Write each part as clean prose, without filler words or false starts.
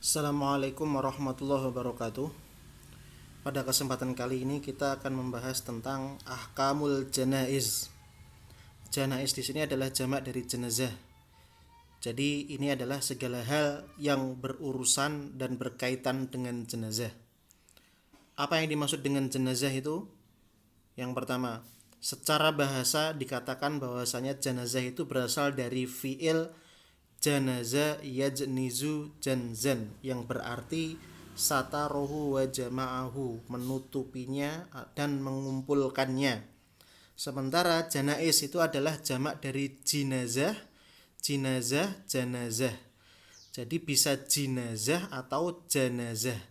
Assalamualaikum warahmatullahi wabarakatuh. Pada kesempatan kali ini kita akan membahas tentang ahkamul janaiz. Janaiz di sini adalah jamak dari jenazah. Jadi ini adalah segala hal yang berurusan dan berkaitan dengan jenazah. Apa yang dimaksud dengan jenazah itu? Yang pertama, secara bahasa dikatakan bahwasanya jenazah itu berasal dari fiil janaza yajnizu janzan yang berarti satarohu wa jama'ahu, menutupinya dan mengumpulkannya. Sementara janaiz itu adalah jamak dari jinazah, jinazah, janazah. Jadi bisa jinazah atau janazah.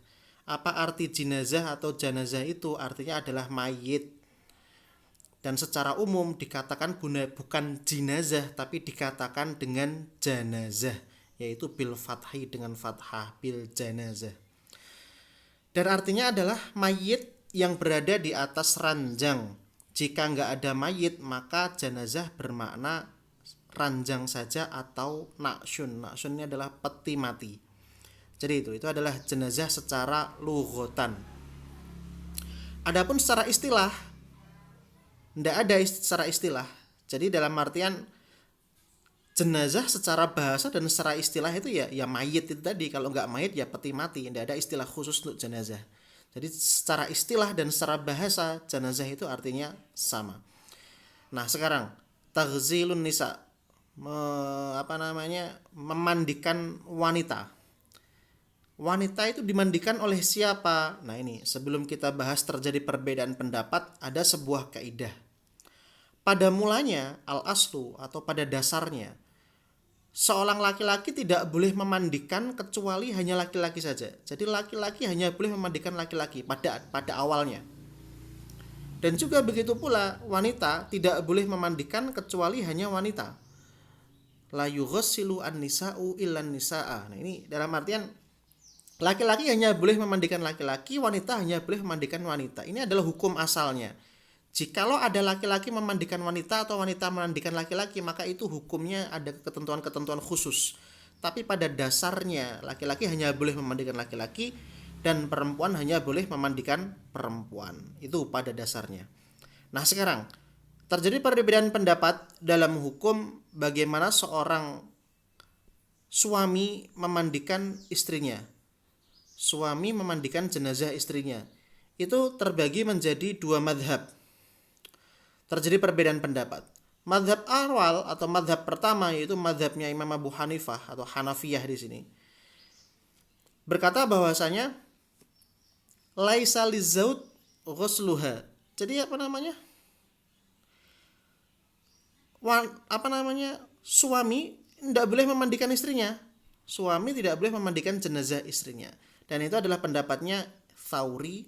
Apa arti jinazah atau janazah itu? Artinya adalah mayit. Dan secara umum dikatakan bukan jinazah tapi dikatakan dengan janazah, yaitu bil fathi, dengan fathah, bil janazah. Dan artinya adalah mayit yang berada di atas ranjang. Jika nggak ada mayit maka janazah bermakna ranjang saja atau naksyun. Naksyun ini adalah peti mati. Jadi itu adalah jenazah secara lughatan. Adapun secara istilah, tidak ada secara istilah. Jadi dalam artian jenazah secara bahasa dan secara istilah itu ya mayit itu tadi. Kalau nggak mayit ya peti mati. Tidak ada istilah khusus untuk jenazah. Jadi secara istilah dan secara bahasa jenazah itu artinya sama. Nah sekarang taghzilun nisa, memandikan wanita. Wanita itu dimandikan oleh siapa? Nah ini sebelum kita bahas terjadi perbedaan pendapat, ada sebuah kaidah. Pada mulanya al-aslu atau pada dasarnya, seorang laki-laki tidak boleh memandikan kecuali hanya laki-laki saja. Jadi laki-laki hanya boleh memandikan laki-laki pada awalnya. Dan juga begitu pula wanita tidak boleh memandikan kecuali hanya wanita. La yughassilu an-nisa'u illan nisa'a. Nah ini dalam artian laki-laki hanya boleh memandikan laki-laki, wanita hanya boleh memandikan wanita. Ini adalah hukum asalnya. Jikalau ada laki-laki memandikan wanita atau wanita memandikan laki-laki, maka itu hukumnya ada ketentuan-ketentuan khusus. Tapi pada dasarnya laki-laki hanya boleh memandikan laki-laki dan perempuan hanya boleh memandikan perempuan. Itu pada dasarnya. Nah sekarang terjadi perbedaan pendapat dalam hukum bagaimana seorang suami memandikan istrinya. Suami memandikan jenazah istrinya. Itu terbagi menjadi dua madhab. Terjadi perbedaan pendapat. Madhab awal atau madhab pertama yaitu madhabnya Imam Abu Hanifah atau Hanafiyah di sini, berkata bahwasanya laisa lizaud ghusluha. Jadi suami tidak boleh memandikan istrinya. Suami tidak boleh memandikan jenazah istrinya. Dan itu adalah pendapatnya Tsauri,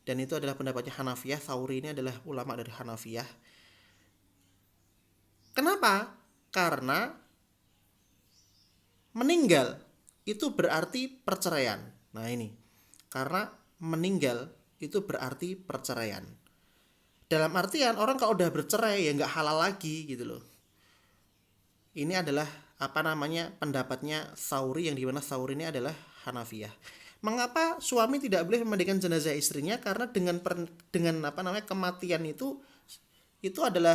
dan itu adalah pendapatnya Hanafiyah. Tsauri ini adalah ulama dari Hanafiyah. Kenapa? Karena meninggal itu berarti perceraian. Nah ini, karena meninggal itu berarti perceraian. Dalam artian orang kalau udah bercerai ya nggak halal lagi gitu loh. Ini adalah pendapatnya Tsauri, yang dimana Tsauri ini adalah Hanafiyah. Mengapa suami tidak boleh memandikan jenazah istrinya? Karena dengan kematian itu adalah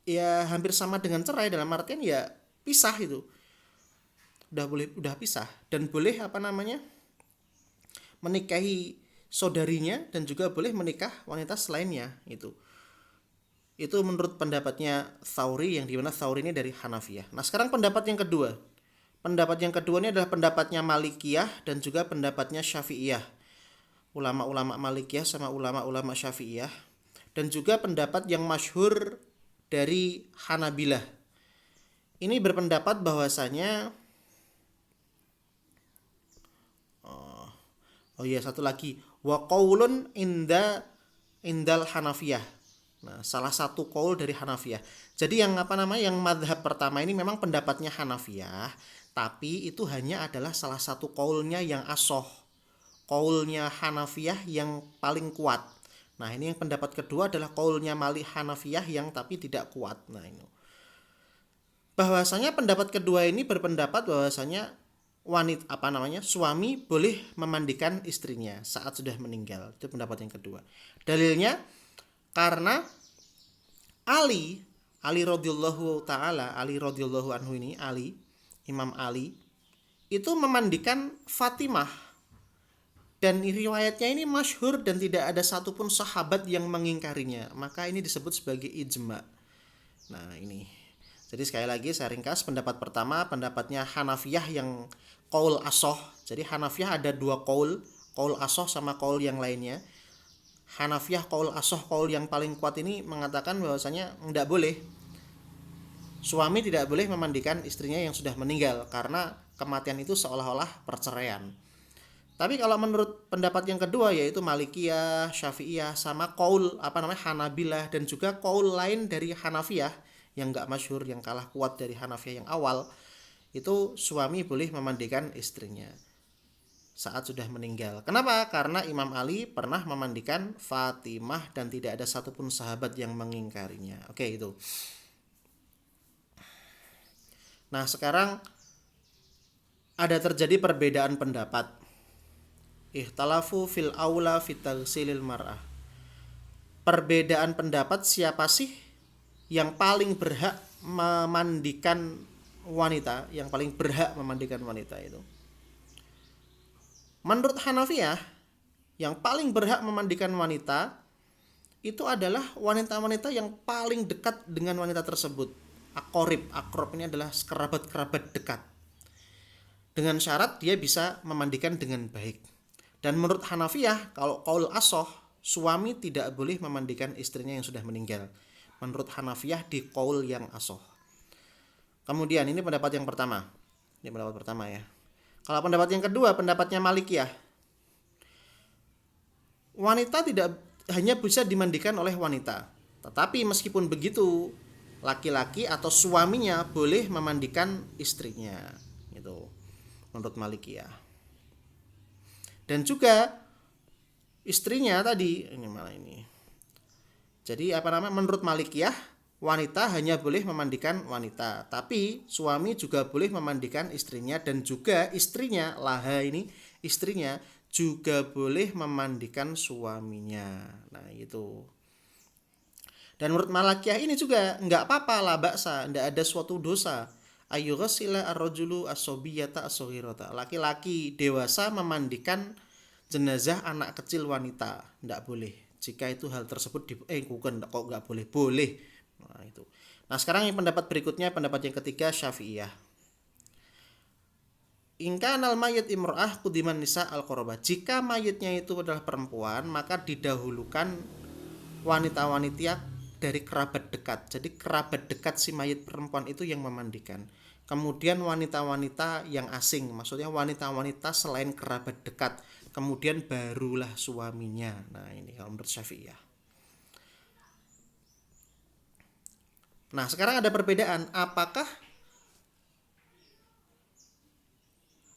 ya hampir sama dengan cerai, dalam artian ya pisah itu. Udah pisah dan boleh menikahi saudarinya dan juga boleh menikah wanita selainnya itu. Itu menurut pendapatnya Tsauri, yang dimana Tsauri ini dari Hanafiyah. Nah sekarang pendapat yang kedua. Pendapat yang kedua ini adalah pendapatnya Malikiyah dan juga pendapatnya Syafi'iyah. Ulama-ulama Malikiyah sama ulama-ulama Syafi'iyah. Dan juga pendapat yang masyhur dari Hanabilah. Ini berpendapat bahwasanya satu lagi, wa qaulun indal Hanafiyah. Nah, salah satu qaul dari Hanafiyah. Jadi yang yang madhab pertama ini memang pendapatnya Hanafiyah, tapi itu hanya adalah salah satu qaulnya yang asoh. Qaulnya Hanafiyah yang paling kuat. Nah, ini yang pendapat kedua adalah qaulnya Malik Hanafiyah yang tapi tidak kuat. Nah, ini bahwasanya pendapat kedua ini berpendapat bahwasanya suami boleh memandikan istrinya saat sudah meninggal. Itu pendapat yang kedua. Dalilnya karena Ali radhiyallahu taala, Ali radhiyallahu anhu ini, Imam Ali itu memandikan Fatimah, dan riwayatnya ini masyhur dan tidak ada satupun sahabat yang mengingkarinya. Maka ini disebut sebagai ijma. Nah, ini. Jadi sekali lagi saya ringkas, pendapat pertama pendapatnya Hanafiyah yang qaul asoh. Jadi Hanafiyah ada dua qaul asoh sama qaul yang lainnya. Hanafiyah qaul asoh, qaul yang paling kuat ini mengatakan bahwasanya tidak boleh, suami tidak boleh memandikan istrinya yang sudah meninggal karena kematian itu seolah-olah perceraian. Tapi kalau menurut pendapat yang kedua, yaitu Malikiyah, Syafi'iyah, sama qaul Hanabilah, dan juga qaul lain dari Hanafiyah yang enggak masyhur, yang kalah kuat dari Hanafiyah yang awal, itu suami boleh memandikan istrinya saat sudah meninggal. Kenapa? Karena Imam Ali pernah memandikan Fatimah dan tidak ada satupun sahabat yang mengingkarinya. Oke, itu. Nah, sekarang ada terjadi perbedaan pendapat. Ikhtalafu fil aula fi taghsilil mar'ah. Perbedaan pendapat siapa sih yang paling berhak memandikan wanita, yang paling berhak memandikan wanita itu. Menurut Hanafiyah, yang paling berhak memandikan wanita itu adalah wanita-wanita yang paling dekat dengan wanita tersebut. Akrob ini adalah kerabat-kerabat dekat. Dengan syarat dia bisa memandikan dengan baik. Dan menurut Hanafiyah, kalau qaul asoh, suami tidak boleh memandikan istrinya yang sudah meninggal. Menurut Hanafiyah di qaul yang asoh. Kemudian ini pendapat yang pertama. Ini pendapat pertama ya. Kalau pendapat yang kedua, pendapatnya Malikiyah. Wanita tidak hanya bisa dimandikan oleh wanita. Tetapi meskipun begitu, laki-laki atau suaminya boleh memandikan istrinya. Gitu. Menurut Malikiyah. Dan juga istrinya tadi ini. Jadi menurut Malikiyah, wanita hanya boleh memandikan wanita, tapi suami juga boleh memandikan istrinya, dan juga istrinya istrinya juga boleh memandikan suaminya. Nah, itu. Dan menurut Malikiyah ini juga enggak apa-apa, la ba'sa, enggak ada suatu dosa. Ayyughsila ar-rajulu as-sobiyata as-saghirata. Laki-laki dewasa memandikan jenazah anak kecil wanita, enggak boleh. Jika itu hal tersebut kok enggak boleh? Boleh. Nah, itu. Nah, sekarang yang pendapat berikutnya, pendapat yang ketiga Syafi'iyah. In kanal mayit imra'ah qudiman nisa al-qurabah. Jika mayitnya itu adalah perempuan, maka didahulukan wanita-wanita dari kerabat dekat. Jadi kerabat dekat si mayit perempuan itu yang memandikan. Kemudian wanita-wanita yang asing, maksudnya wanita-wanita selain kerabat dekat. Kemudian barulah suaminya. Nah, ini kalau menurut Syafi'iyah. Nah, sekarang ada perbedaan.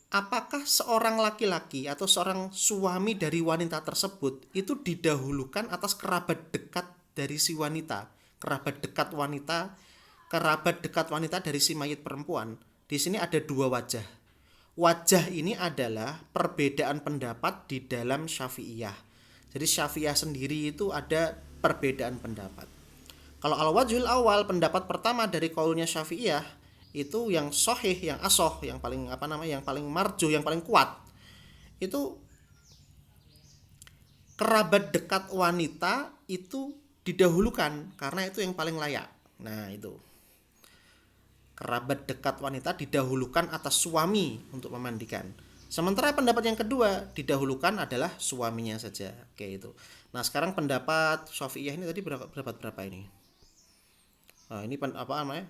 Apakah seorang laki-laki atau seorang suami dari wanita tersebut itu didahulukan atas kerabat dekat dari si wanita, kerabat dekat wanita dari si mayit perempuan? Di sini ada dua wajah. Wajah ini adalah perbedaan pendapat di dalam Syafi'iyah. Jadi Syafi'iyah sendiri itu ada perbedaan pendapat. Kalau al-wajhul awal, pendapat pertama dari qaulnya Syafi'iyah itu yang sahih, yang asoh, yang paling yang paling marjuh, yang paling kuat. Itu kerabat dekat wanita itu didahulukan karena itu yang paling layak. Nah, itu. Kerabat dekat wanita didahulukan atas suami untuk memandikan. Sementara pendapat yang kedua didahulukan adalah suaminya saja. Oke, itu. Nah, sekarang pendapat Syafi'iyah ini tadi berapa ini? Nah, ini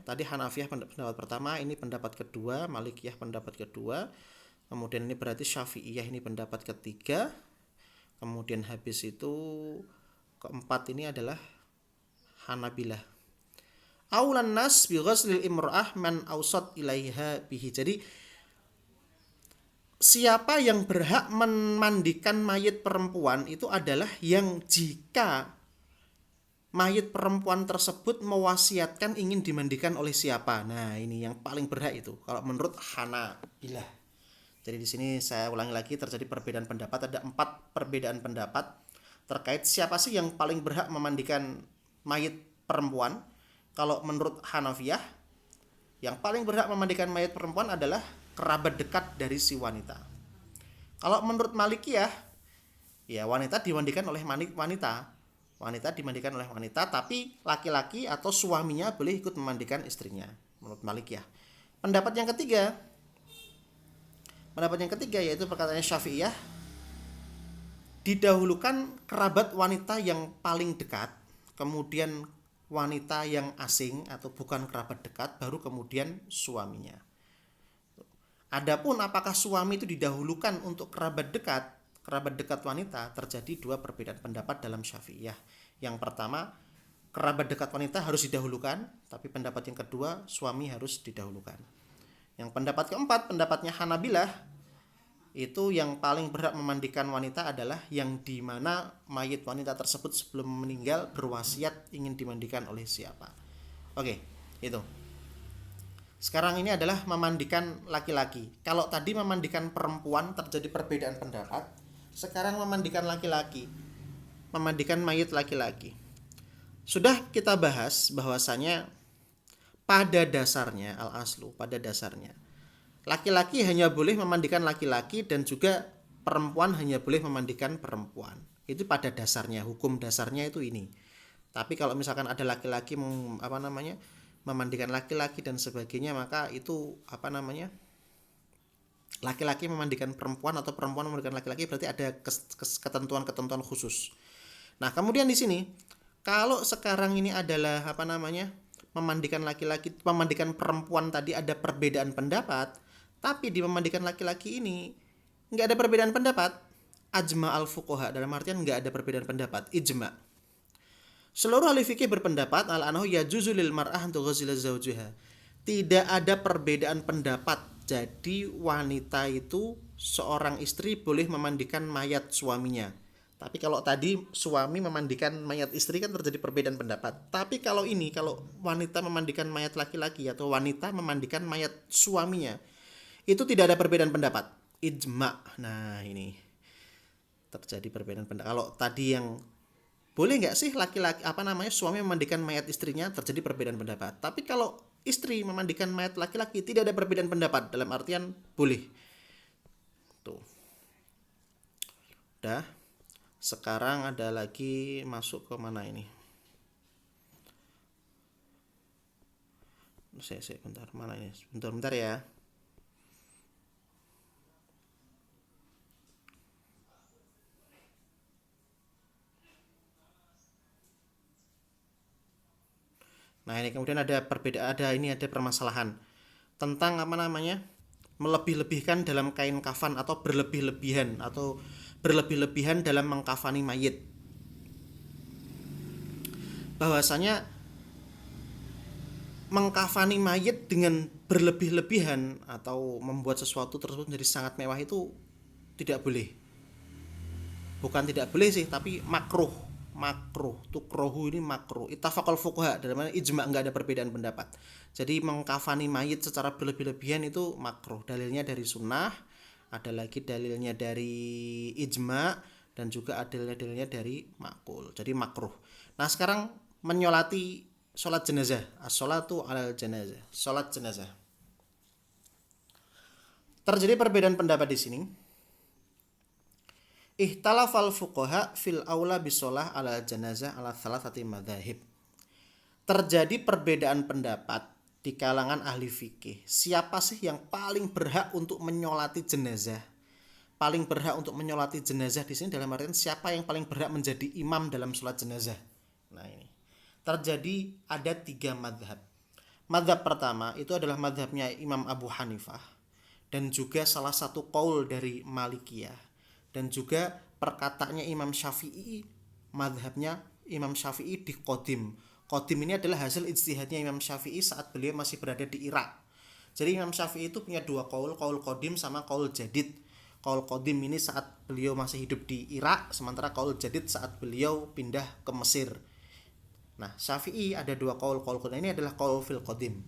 tadi Hanafiyah pendapat pertama, ini pendapat kedua, Malikiyah pendapat kedua. Kemudian ini berarti Syafi'iyah ini pendapat ketiga. Kemudian habis itu keempat ini adalah Hanabilah. Aulan nas bi ghuslil imra'ah man awsat ilaiha bihi. Jadi siapa yang berhak memandikan mayit perempuan itu adalah yang jika mayit perempuan tersebut mewasiatkan ingin dimandikan oleh siapa. Nah, ini yang paling berhak itu kalau menurut Hanabilah. Jadi di sini saya ulangi lagi, terjadi perbedaan pendapat, ada 4 perbedaan pendapat terkait siapa sih yang paling berhak memandikan mayit perempuan. Kalau menurut Hanafiyah, yang paling berhak memandikan mayit perempuan adalah kerabat dekat dari si wanita. Kalau menurut Malikiyah, ya wanita dimandikan oleh wanita. Wanita dimandikan oleh wanita, tapi laki-laki atau suaminya boleh ikut memandikan istrinya. Menurut Malikiyah. Pendapat yang ketiga yaitu perkataannya Syafi'iyah, didahulukan kerabat wanita yang paling dekat, kemudian wanita yang asing atau bukan kerabat dekat, baru kemudian suaminya. Adapun apakah suami itu didahulukan untuk kerabat dekat wanita, terjadi 2 perbedaan pendapat dalam Syafi'iyah. Yang pertama, kerabat dekat wanita harus didahulukan, tapi pendapat yang kedua, suami harus didahulukan. Yang pendapat keempat, pendapatnya Hanabilah, itu yang paling berhak memandikan wanita adalah yang dimana mayit wanita tersebut sebelum meninggal berwasiat ingin dimandikan oleh siapa. Oke, itu. Sekarang ini adalah memandikan laki-laki. Kalau tadi memandikan perempuan terjadi perbedaan pendapat, sekarang memandikan laki-laki, memandikan mayit laki-laki. Sudah kita bahas bahwasanya pada dasarnya al-aslu, pada dasarnya laki-laki hanya boleh memandikan laki-laki dan juga perempuan hanya boleh memandikan perempuan. Itu pada dasarnya, hukum dasarnya itu ini. Tapi kalau misalkan ada laki-laki memandikan laki-laki dan sebagainya, maka itu laki-laki memandikan perempuan atau perempuan memandikan laki-laki, berarti ada ketentuan-ketentuan khusus. Nah, kemudian di sini kalau sekarang ini adalah memandikan laki-laki, memandikan perempuan tadi ada perbedaan pendapat, tapi di memandikan laki-laki ini nggak ada perbedaan pendapat. Ajma al-fuqaha, dalam artian nggak ada perbedaan pendapat, ijma. Seluruh ahli fikih berpendapat al-anhu yajuzu lil mar'ah an tughsila zawjaha. Tidak ada perbedaan pendapat. Jadi wanita itu, seorang istri boleh memandikan mayat suaminya. Tapi kalau tadi suami memandikan mayat istri kan terjadi perbedaan pendapat. Tapi kalau wanita memandikan mayat laki-laki atau wanita memandikan mayat suaminya, itu tidak ada perbedaan pendapat. Ijma. Nah, ini terjadi perbedaan pendapat. Kalau tadi yang boleh nggak sih suami memandikan mayat istrinya, terjadi perbedaan pendapat. Tapi kalau istri memandikan mayat laki-laki, tidak ada perbedaan pendapat, dalam artian boleh. Tuh. Udah. Sekarang ada lagi masuk ke mana ini? Saya bentar, mana ini? Bentar ya. Nah, ini kemudian ada perbedaan, ada permasalahan tentang melebih-lebihkan dalam kain kafan atau berlebih-lebihan dalam mengkafani mayit. Bahwasanya mengkafani mayit dengan berlebih-lebihan atau membuat sesuatu tersebut menjadi sangat mewah itu tidak boleh. Bukan tidak boleh sih, tapi makruh. Tukrohu ini makruh. Ittafaqal fuqaha, dalam mana ijma, enggak ada perbedaan pendapat. Jadi mengkafani mayit secara berlebih-lebihan itu makruh. Dalilnya dari sunnah, ada lagi dalilnya dari ijma, dan juga ada dalilnya dari makul. Jadi makruh. Nah, sekarang menyolati sholat jenazah. As-sholatu alal jenazah. Sholat jenazah. Terjadi perbedaan pendapat di sini. Ihtalafal fuqaha fil aula bisolah ala janazah ala thalathati madzahib. Terjadi perbedaan pendapat di kalangan ahli fikih. Siapa sih yang paling berhak untuk menyolati jenazah? Paling berhak untuk menyolati jenazah di sini dalam artian siapa yang paling berhak menjadi imam dalam sholat jenazah? Nah, ini terjadi ada 3 madhab. Madhab pertama itu adalah madhabnya Imam Abu Hanifah dan juga salah satu qaul dari Malikiyah. Dan juga perkataannya Imam Syafi'i, madhabnya Imam Syafi'i di Qadim. Qadim ini adalah hasil ijtihadnya Imam Syafi'i saat beliau masih berada di Irak. Jadi Imam Syafi'i itu punya 2 qaul Qadim sama qaul Jadid. Qaul Qadim ini saat beliau masih hidup di Irak, sementara qaul Jadid saat beliau pindah ke Mesir. Nah, Syafi'i ada 2 qaul Qadim ini adalah qaul fil Qadim.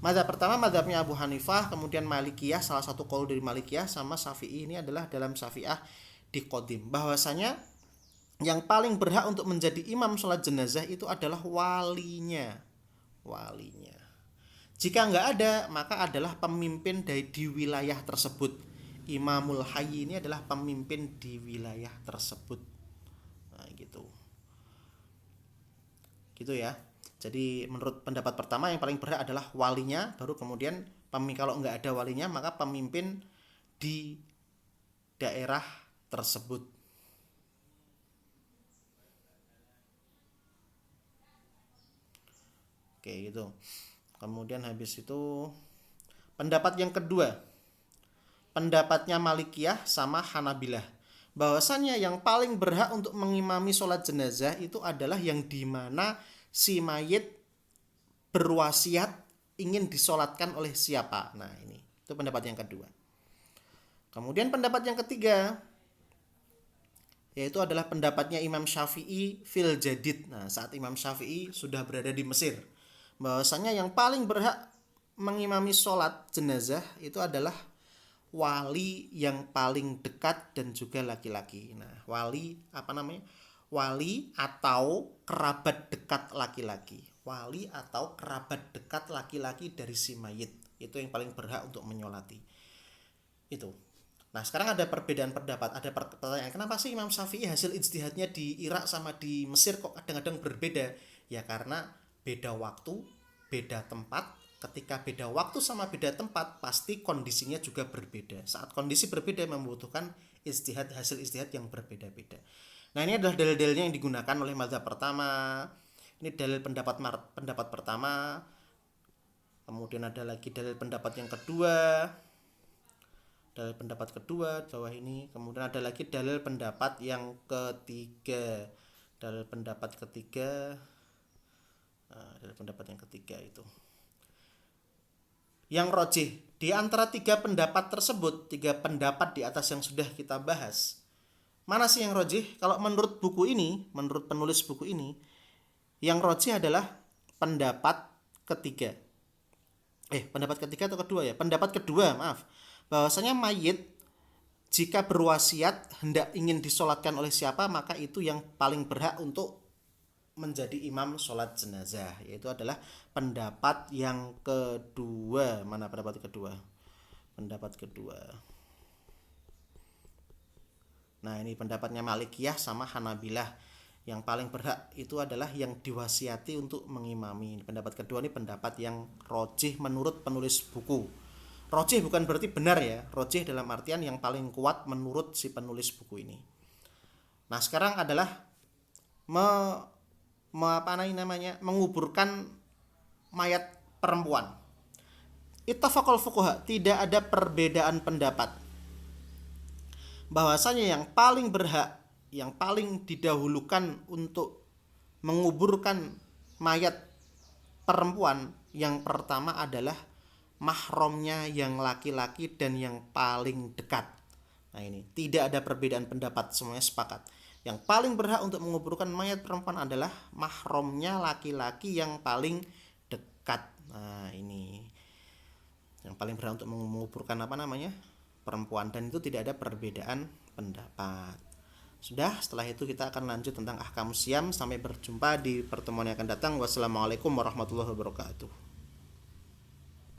Mazhab pertama mazhabnya Abu Hanifah, kemudian Malikiyah, salah satu qaul dari Malikiyah, sama Syafi'i ini adalah dalam Syafi'ah di Qadim, bahwasanya yang paling berhak untuk menjadi imam sholat jenazah itu adalah walinya. Walinya. Jika nggak ada, maka adalah pemimpin di wilayah tersebut. Imamul Hayy ini adalah pemimpin di wilayah tersebut. Nah, gitu. Gitu ya. Jadi menurut pendapat pertama yang paling berhak adalah walinya, baru kemudian kalau nggak ada walinya maka pemimpin di daerah tersebut. Oke gitu. Kemudian habis itu pendapat yang kedua, pendapatnya Malikiyah sama Hanabilah, bahwasannya yang paling berhak untuk mengimami sholat jenazah itu adalah yang dimana si mayit berwasiat ingin disolatkan oleh siapa. Nah ini itu pendapat yang kedua. Kemudian pendapat yang ketiga yaitu adalah pendapatnya Imam Syafi'i fil jadid. Nah saat Imam Syafi'i sudah berada di Mesir, bahwasanya yang paling berhak mengimami sholat jenazah itu adalah wali yang paling dekat dan juga laki-laki. Nah wali apa namanya? Wali atau kerabat dekat laki-laki. Wali atau kerabat dekat laki-laki dari si mayit itu yang paling berhak untuk menyolati. Itu. Nah sekarang ada perbedaan pendapat, ada pertanyaan, kenapa sih Imam Syafi'i hasil ijtihadnya di Irak sama di Mesir kok kadang-kadang berbeda? Ya karena beda waktu, beda tempat. Ketika beda waktu sama beda tempat, pasti kondisinya juga berbeda. Saat kondisi berbeda membutuhkan hasil ijtihad yang berbeda-beda. Nah ini adalah dalil-dalilnya yang digunakan oleh mazhab pertama. Ini dalil pendapat pertama. Kemudian ada lagi dalil pendapat yang kedua. Dalil pendapat kedua bawah ini. Kemudian ada lagi dalil pendapat yang ketiga. Dalil pendapat ketiga. Dalil pendapat yang ketiga itu. Yang rojih di antara tiga pendapat tersebut, tiga pendapat di atas yang sudah kita bahas, mana sih yang rojih? Kalau menurut buku ini, menurut penulis buku ini, yang rojih adalah pendapat ketiga. Pendapat ketiga atau kedua ya? Pendapat kedua, maaf. Bahwasanya mayit jika berwasiat hendak ingin disolatkan oleh siapa, maka itu yang paling berhak untuk menjadi imam sholat jenazah, yaitu adalah pendapat yang kedua. Mana pendapat kedua? Pendapat kedua. Nah ini pendapatnya Malikiyah sama Hanabilah, yang paling berhak itu adalah yang diwasiati untuk mengimami. Pendapat kedua ini pendapat yang rojih menurut penulis buku. Rojih bukan berarti benar ya, rojih dalam artian yang paling kuat menurut si penulis buku ini. Nah sekarang adalah menguburkan mayat perempuan. Ittafaqal fuqaha, tidak ada perbedaan pendapat bahwasanya yang paling berhak, yang paling didahulukan untuk menguburkan mayat perempuan yang pertama adalah mahramnya yang laki-laki dan yang paling dekat. Nah ini tidak ada perbedaan pendapat, semuanya sepakat. Yang paling berhak untuk menguburkan mayat perempuan adalah mahramnya laki-laki yang paling dekat. Nah ini yang paling berhak untuk menguburkan perempuan, dan itu tidak ada perbedaan pendapat. Sudah, setelah itu kita akan lanjut tentang ahkamus syiyam. Sampai berjumpa di pertemuan yang akan datang. Wassalamualaikum warahmatullahi wabarakatuh.